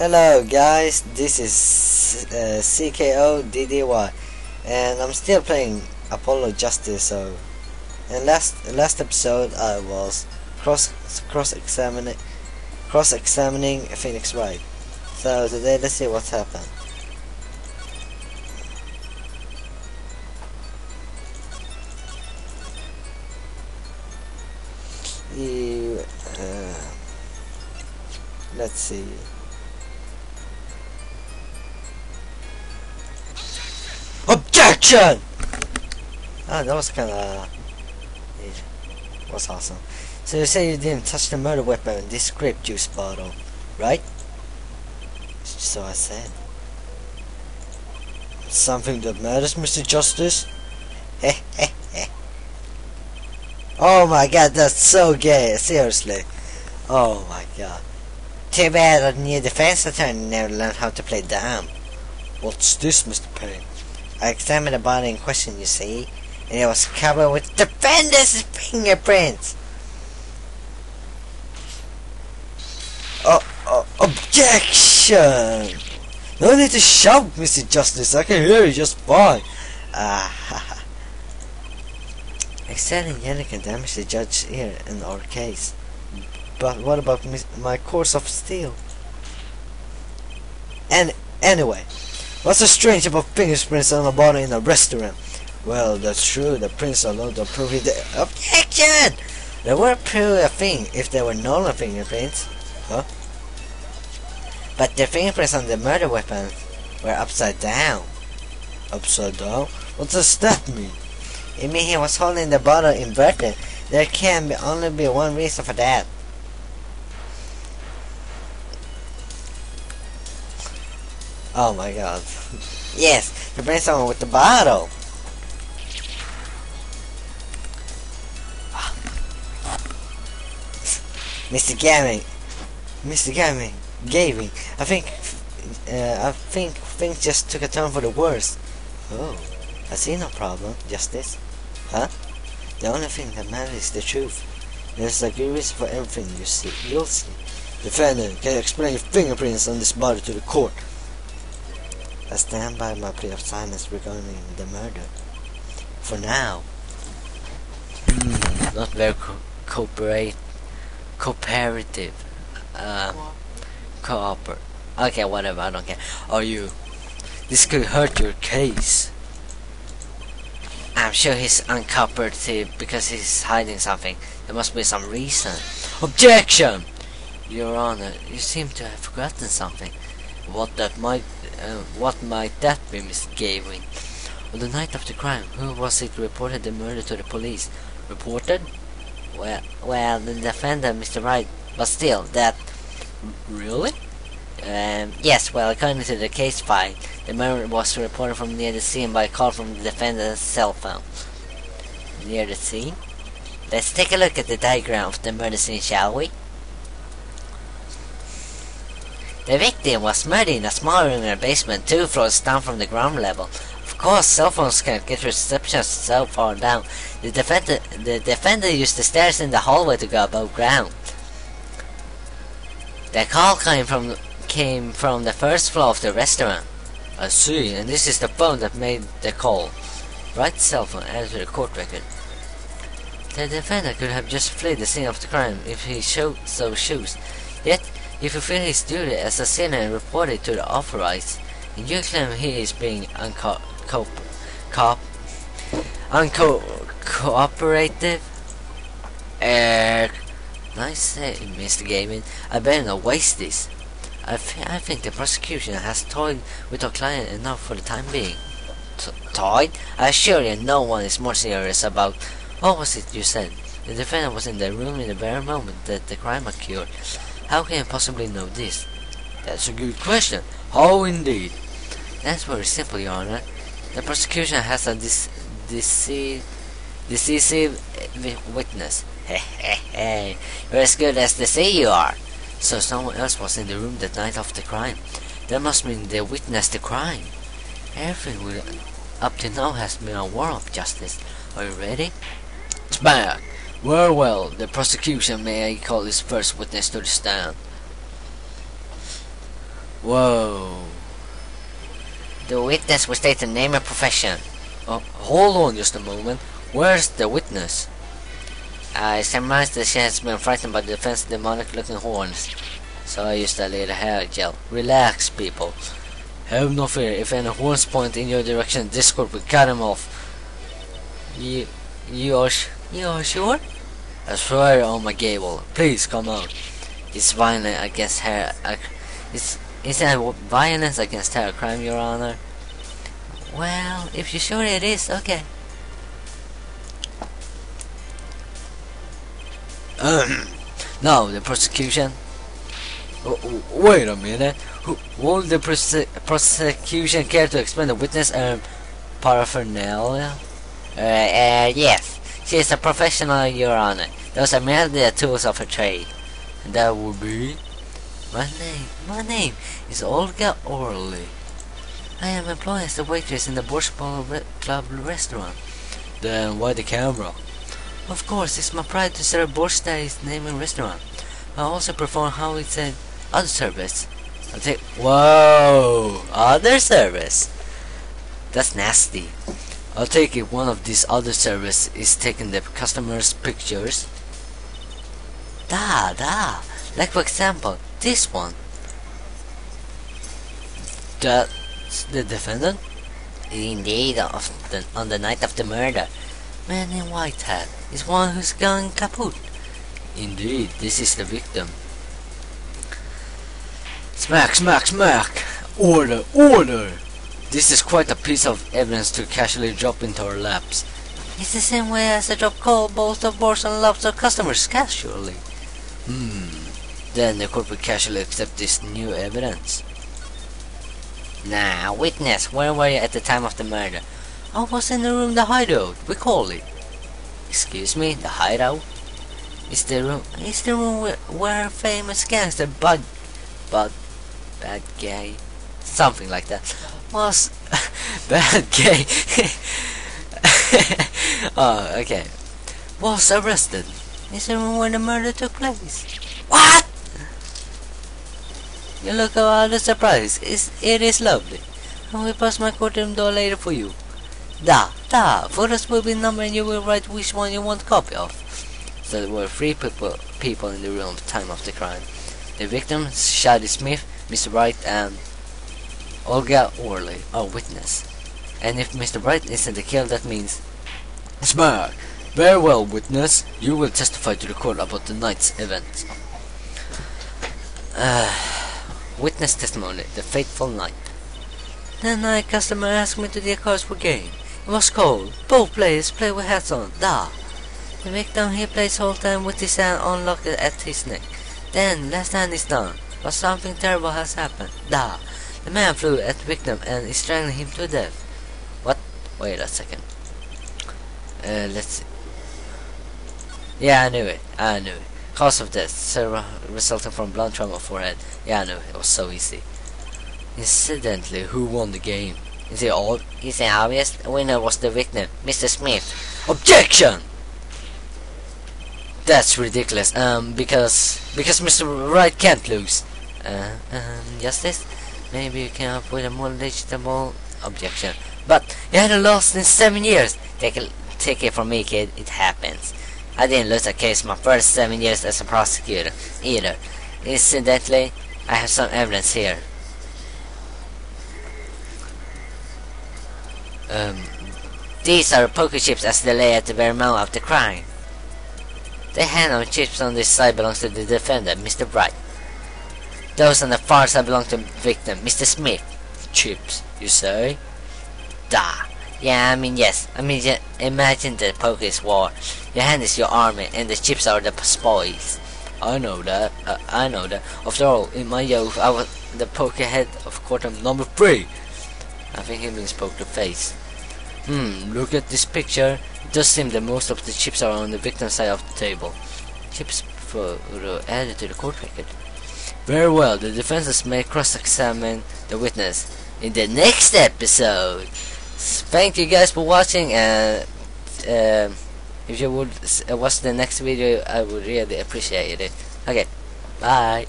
Hello guys, this is CKODDY and I'm still playing Apollo Justice. So in last episode I was cross-examining Phoenix Wright. So today let's see what's happened. Let's see. Objection! Ah, that was kinda... yeah, was awesome. So you say you didn't touch the murder weapon in this grape juice bottle, right? So I said. Something that matters, Mr. Justice? Heh heh heh. Oh my god, that's so gay, seriously. Oh my god. Too bad a new defense attorney never learned how to play dumb. What's this, Mr. Payne? I examined the body in question, you see, and it was covered with defendant's fingerprints. Objection! No need to shout, Mr. Justice. I can hear you just fine. Excelling yelling can damage the judge's ear in our case. But what about my course of steel? And anyway, what's so strange about fingerprints on a body in a restaurant? Well, that's true. The prints alone don't prove it. Objection! They wouldn't prove a thing if there were no fingerprints. Huh? But the fingerprints on the murder weapon were upside down. Upside down? What does that mean? It means he was holding the bottle inverted. There can only be one reason for that. Oh my god. Yes, he brings someone with the bottle. Mr. Gaming, I think things just took a turn for the worse. Oh, I see no problem, Justice. Huh? The only thing that matters is the truth. There's a good reason for everything you'll see. Defendant, can you explain your fingerprints on this body to the court? I stand by my plea of silence regarding the murder. For now. Not very cooperative. Okay, whatever, I don't care. Are you? This could hurt your case. I'm sure he's uncooperative because he's hiding something. There must be some reason. Objection! Your Honor, you seem to have forgotten something. What might that be, Miss Gavin? On the night of the crime, who was it reported the murder to the police? Reported? Well, the defendant, Mr. Wright, but still, that... Really? Yes, well, according to the case file, the murder was reported from near the scene by a call from the defendant's cell phone. Near the scene? Let's take a look at the diagram of the murder scene, shall we? The victim was murdered in a small room in a basement 2 floors down from the ground level. Of course, cell phones can't get reception so far down. The defendant used the stairs in the hallway to go above ground. The call came from the first floor of the restaurant. I see, and this is the phone that made the call. Write cell phone added to the court record. The defendant could have just fled the scene of the crime if he so chose. Yet, he fulfilled his duty as a sinner and reported to the authorities. And you claim he is being uncooperative? Nice say, Mr. Gavin. I better not waste this. I think the prosecution has toyed with our client enough for the time being. Toyed? I assure you no one is more serious about... What was it you said? The defendant was in the room in the very moment that the crime occurred. How can you possibly know this? That's a good question. How indeed? That's very simple, Your Honor. The prosecution has a decisive witness. Hey, you're as good as they say you are. So someone else was in the room the night of the crime. That must mean they witnessed the crime. Everything up to now has been a war of justice. Are you ready? It's back. Well, the prosecution may call his first witness to the stand. Whoa. The witness will state the name and profession. Oh, hold on just a moment. Where's the witness? I surmised that she has been frightened by the defense demonic looking horns. So I used a little hair gel. Relax, people. Have no fear. If any horns point in your direction, Discord will cut them off. You are sure? I swear on my gable. Please come out. It's violent against her. Isn't violence against her a crime, Your Honor? Well, if you're sure it is, okay. Now the prosecution. Wait a minute. Will the prosecution care to explain the witness paraphernalia? Yes. She is a professional, Your Honor. Those are merely the tools of her trade. And that would be... My name is Olga Orly. I am employed as a waitress in the Borscht Club restaurant. Then why the camera? Of course, it's my pride to serve Borscht at its naming restaurant. I also perform how it's said other service. I'll take... Whoa! Other service? That's nasty. I'll take it one of these other service is taking the customer's pictures. Like for example, this one. That's the defendant? Indeed, on the night of the murder. Man in white hat is one who's gone kaput. Indeed, this is the victim. Smack, smack, smack! Order, order! This is quite a piece of evidence to casually drop into our laps. It's the same way as I drop cold balls of boards and laps of customers casually. Then the court will casually accept this new evidence. Now, witness, where were you at the time of the murder? I was in the room, the hideout, we call it. Excuse me, the hideout? It's the room where famous gangster BadGai, something like that, was BadGai. Oh, okay. Was arrested. It's the room where the murder took place. What? You look rather surprised. It is lovely. I will pass my courtroom door later for you. Photos will be numbered and you will write which one you want a copy of. So there were 3 people in the room at the time of the crime. The victim, Shady Smith, Mr. Bright, and Olga Orley, our witness. And if Mr. Bright isn't the killer, that means... Smack! Very well, witness. You will testify to the court about the night's events. Witness testimony, the fateful night. The night customer asked me to deal cards for game. It was cold. Both players played with hats on. The victim, he plays whole time with his hand unlocked at his neck. Then, last hand is done. But something terrible has happened. The man flew at the victim and is strangling him to death. What? Wait a second. Let's see. Yeah, I knew it. Cause of death, resulting from blunt trauma forehead. Yeah, I knew it. It was so easy. Incidentally, who won the game? Is it obvious? The winner was the victim, Mr. Smith. Objection! That's ridiculous. Because Mr. Wright can't lose. Justice? Maybe you came up with a more legitimate objection. But you hadn't lost in 7 years. Take it from me, kid. It happens. I didn't lose a case my first 7 years as a prosecutor, either. Incidentally, I have some evidence here. These are poker chips as they lay at the very moment of the crime. The hand on chips on this side belongs to the defendant, Mr. Bright. Those on the far side belong to the victim, Mr. Smith. Chips, you say? Yeah, I mean, yes. Imagine the poker is war. Your hand is your army, and the chips are the spoils. I know that. After all, in my youth, I was the poker head of courtroom number 3. I think he means poker face. Look at this picture. It does seem that most of the chips are on the victim's side of the table. Chips added to the court record. Very well, the defenses may cross-examine the witness in the next episode. Thank you guys for watching, and if you would watch the next video, I would really appreciate it. Okay, bye.